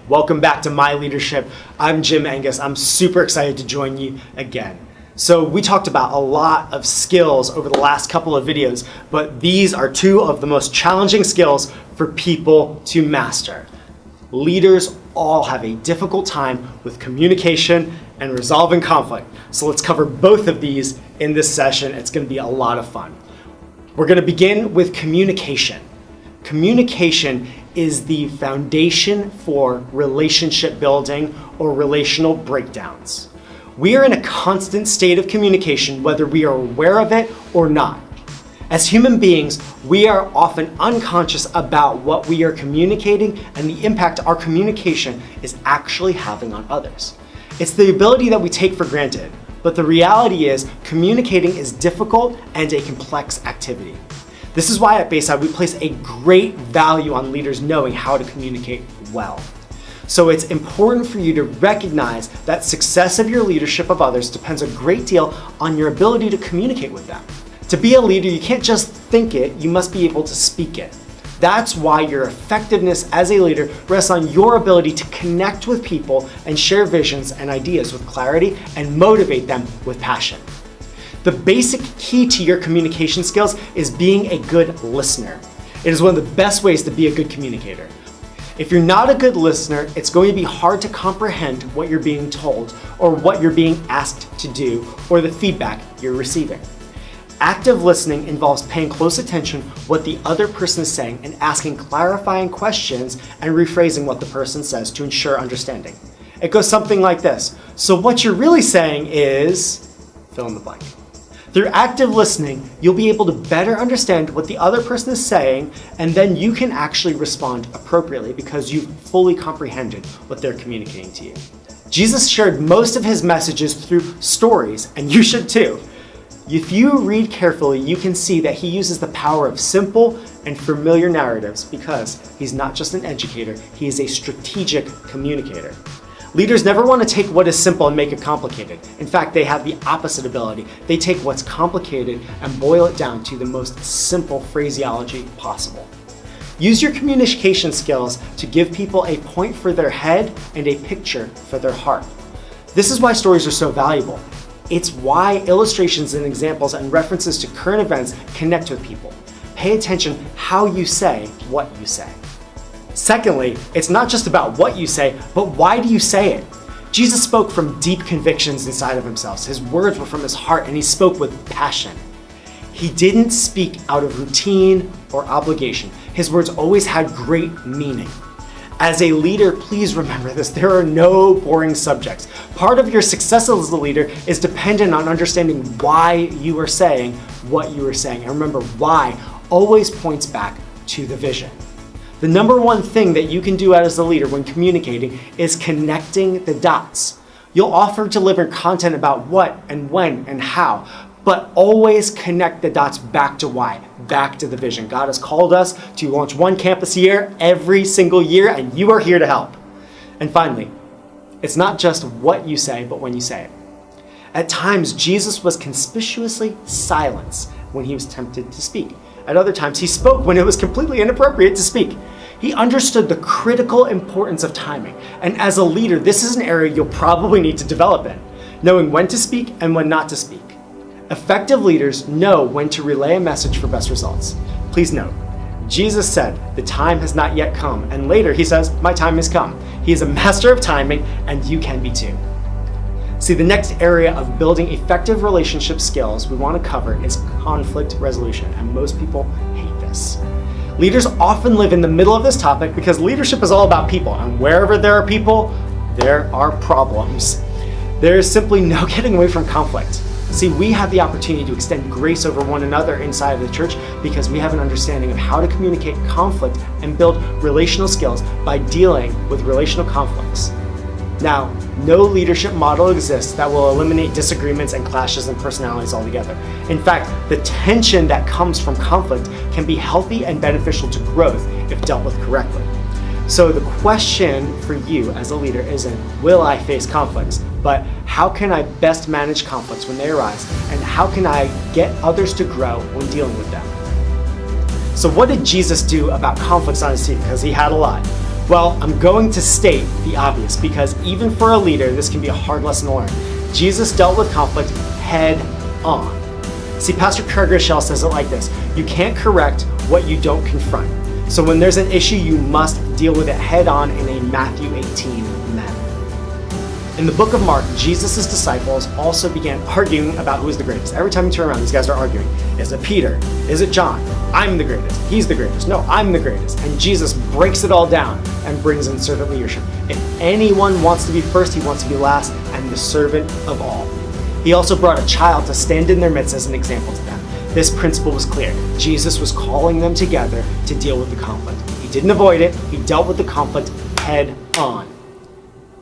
Welcome back to My Leadership. I'm Jim Angus. I'm super excited to join you again. So we talked about a lot of skills over the last couple of videos, but these are two of the most challenging skills for people to master. Leaders all have a difficult time with communication and resolving conflict. So let's cover both of these in this session. It's going to be a lot of fun. We're going to begin with communication. Communication is the foundation for relationship building or relational breakdowns. We are in a constant state of communication, whether we are aware of it or not. As human beings, we are often unconscious about what we are communicating and the impact our communication is actually having on others. It's the ability that we take for granted, but the reality is communicating is difficult and a complex activity. This is why at Bayside we place a great value on leaders knowing how to communicate well. So it's important for you to recognize that success of your leadership of others depends a great deal on your ability to communicate with them. To be a leader, you can't just think it, you must be able to speak it. That's why your effectiveness as a leader rests on your ability to connect with people and share visions and ideas with clarity and motivate them with passion. The basic key to your communication skills is being a good listener. It is one of the best ways to be a good communicator. If you're not a good listener, it's going to be hard to comprehend what you're being told or what you're being asked to do or the feedback you're receiving. Active listening involves paying close attention what the other person is saying and asking clarifying questions and rephrasing what the person says to ensure understanding. It goes something like this. So what you're really saying is, fill in the blank. Through active listening, you'll be able to better understand what the other person is saying, and then you can actually respond appropriately because you've fully comprehended what they're communicating to you. Jesus shared most of his messages through stories, and you should too. If you read carefully, you can see that he uses the power of simple and familiar narratives because he's not just an educator, he is a strategic communicator. Leaders never want to take what is simple and make it complicated. In fact, they have the opposite ability. They take what's complicated and boil it down to the most simple phraseology possible. Use your communication skills to give people a point for their head and a picture for their heart. This is why stories are so valuable. It's why illustrations and examples and references to current events connect with people. Pay attention how you say what you say. Secondly, it's not just about what you say, but why do you say it? Jesus spoke from deep convictions inside of himself. His words were from his heart and he spoke with passion. He didn't speak out of routine or obligation. His words always had great meaning. As a leader, please remember this, there are no boring subjects. Part of your success as a leader is dependent on understanding why you are saying what you are saying. And remember, why always points back to the vision. The number one thing that you can do as a leader when communicating is connecting the dots. You'll often deliver content about what and when and how, but always connect the dots back to why, back to the vision. God has called us to launch one campus a year every single year, and you are here to help. And finally, it's not just what you say, but when you say it. At times, Jesus was conspicuously silent when he was tempted to speak. At other times, he spoke when it was completely inappropriate to speak. He understood the critical importance of timing. And as a leader, this is an area you'll probably need to develop in, knowing when to speak and when not to speak. Effective leaders know when to relay a message for best results. Please note, Jesus said, "The time has not yet come." And later he says, "My time has come." He is a master of timing, and you can be too. See, the next area of building effective relationship skills we want to cover is conflict resolution, and most people hate this. Leaders often live in the middle of this topic because leadership is all about people, and wherever there are people, there are problems. There is simply no getting away from conflict. See, we have the opportunity to extend grace over one another inside of the church because we have an understanding of how to communicate conflict and build relational skills by dealing with relational conflicts. Now, no leadership model exists that will eliminate disagreements and clashes in personalities altogether. In fact, the tension that comes from conflict can be healthy and beneficial to growth if dealt with correctly. So the question for you as a leader isn't, will I face conflicts? But how can I best manage conflicts when they arise? And how can I get others to grow when dealing with them? So what did Jesus do about conflicts on his team? Because he had a lot. Well, I'm going to state the obvious because even for a leader, this can be a hard lesson to learn. Jesus dealt with conflict head on. See, Pastor Craig Groeschel says it like this: you can't correct what you don't confront. So when there's an issue, you must deal with it head on in a Matthew 18 manner. In the book of Mark, Jesus' disciples also began arguing about who is the greatest. Every time you turn around, these guys are arguing. Is it Peter? Is it John? I'm the greatest. He's the greatest. No, I'm the greatest. And Jesus breaks it all down and brings in servant leadership. If anyone wants to be first, he wants to be last and the servant of all. He also brought a child to stand in their midst as an example to them. This principle was clear. Jesus was calling them together to deal with the conflict. He didn't avoid it. He dealt with the conflict head on.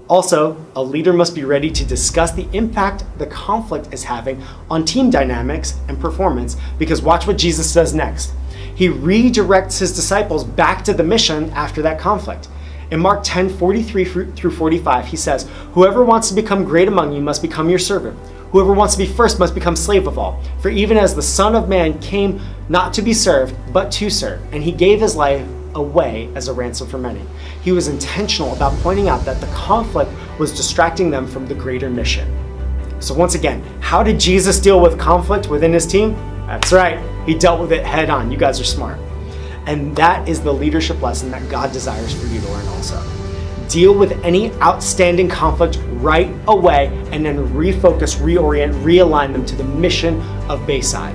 Also, a leader must be ready to discuss the impact the conflict is having on team dynamics and performance, because watch what Jesus does next. He redirects his disciples back to the mission after that conflict. In Mark 10:43 through 45, he says, "Whoever wants to become great among you must become your servant. Whoever wants to be first must become slave of all. For even as the Son of Man came not to be served, but to serve, and he gave his life away as a ransom for many." He was intentional about pointing out that the conflict was distracting them from the greater mission. So once again, how did Jesus deal with conflict within his team? That's right, he dealt with it head on. You guys are smart. And that is the leadership lesson that God desires for you to learn also. Deal with any outstanding conflict right away and then refocus, reorient, realign them to the mission of Bayside.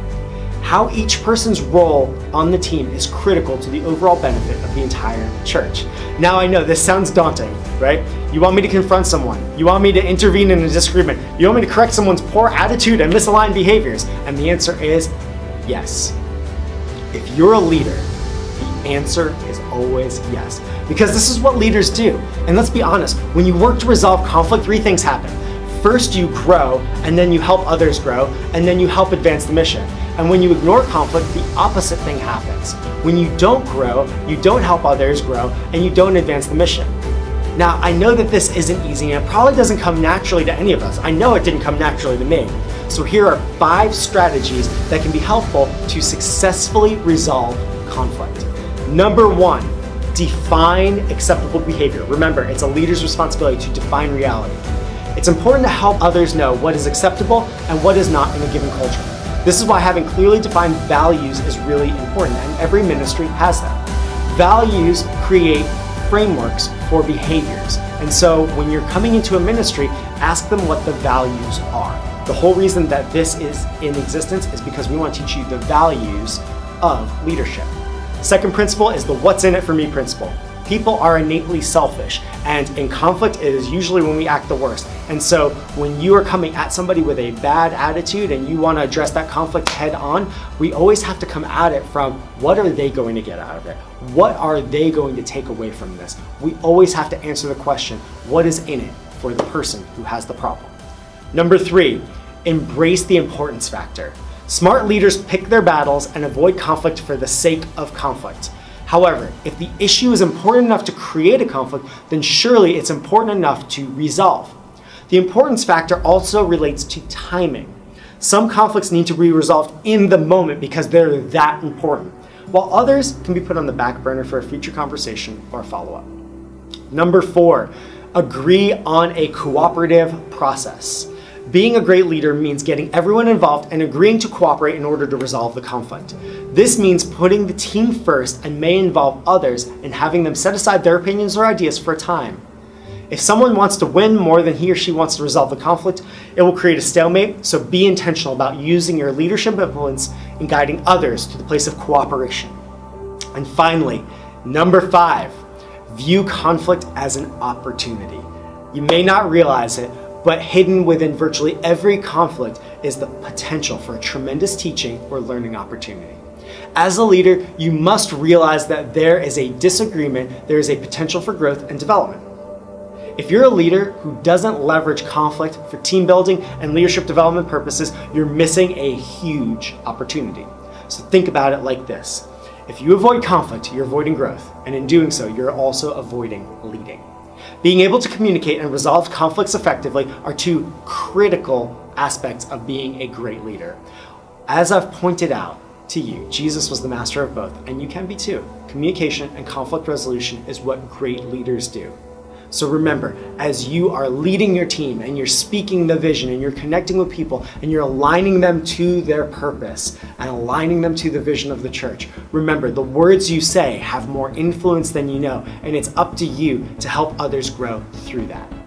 How each person's role on the team is critical to the overall benefit of the entire church. Now I know this sounds daunting, right? You want me to confront someone. You want me to intervene in a disagreement. You want me to correct someone's poor attitude and misaligned behaviors. And the answer is yes. If you're a leader, the answer is always yes. Because this is what leaders do. And let's be honest, when you work to resolve conflict, three things happen. First, you grow, and then you help others grow, and then you help advance the mission. And when you ignore conflict, the opposite thing happens. When you don't grow, you don't help others grow, and you don't advance the mission. Now, I know that this isn't easy, and it probably doesn't come naturally to any of us. I know it didn't come naturally to me. So here are 5 strategies that can be helpful to successfully resolve conflict. Number 1, define acceptable behavior. Remember, it's a leader's responsibility to define reality. It's important to help others know what is acceptable and what is not in a given culture. This is why having clearly defined values is really important, and every ministry has that. Values create frameworks for behaviors. And so when you're coming into a ministry, ask them what the values are. The whole reason that this is in existence is because we want to teach you the values of leadership. Second principle is the what's in it for me principle. People are innately selfish, and in conflict, it is usually when we act the worst. And so when you are coming at somebody with a bad attitude and you want to address that conflict head on, we always have to come at it from what are they going to get out of it? What are they going to take away from this? We always have to answer the question, what is in it for the person who has the problem? Number 3, embrace the importance factor. Smart leaders pick their battles and avoid conflict for the sake of conflict. However, if the issue is important enough to create a conflict, then surely it's important enough to resolve. The importance factor also relates to timing. Some conflicts need to be resolved in the moment because they're that important, while others can be put on the back burner for a future conversation or a follow-up. Number 4, agree on a cooperative process. Being a great leader means getting everyone involved and agreeing to cooperate in order to resolve the conflict. This means putting the team first and may involve others and having them set aside their opinions or ideas for a time. If someone wants to win more than he or she wants to resolve the conflict, it will create a stalemate, so be intentional about using your leadership influence in guiding others to the place of cooperation. And finally, number 5, view conflict as an opportunity. You may not realize it, but hidden within virtually every conflict is the potential for a tremendous teaching or learning opportunity. As a leader, you must realize that there is a disagreement, there is a potential for growth and development. If you're a leader who doesn't leverage conflict for team building and leadership development purposes, you're missing a huge opportunity. So think about it like this. If you avoid conflict, you're avoiding growth, and in doing so, you're also avoiding leading. Being able to communicate and resolve conflicts effectively are 2 critical aspects of being a great leader. As I've pointed out, to you. Jesus was the master of both, and you can be too. Communication and conflict resolution is what great leaders do. So remember, as you are leading your team and you're speaking the vision and you're connecting with people and you're aligning them to their purpose and aligning them to the vision of the church, remember the words you say have more influence than you know, and it's up to you to help others grow through that.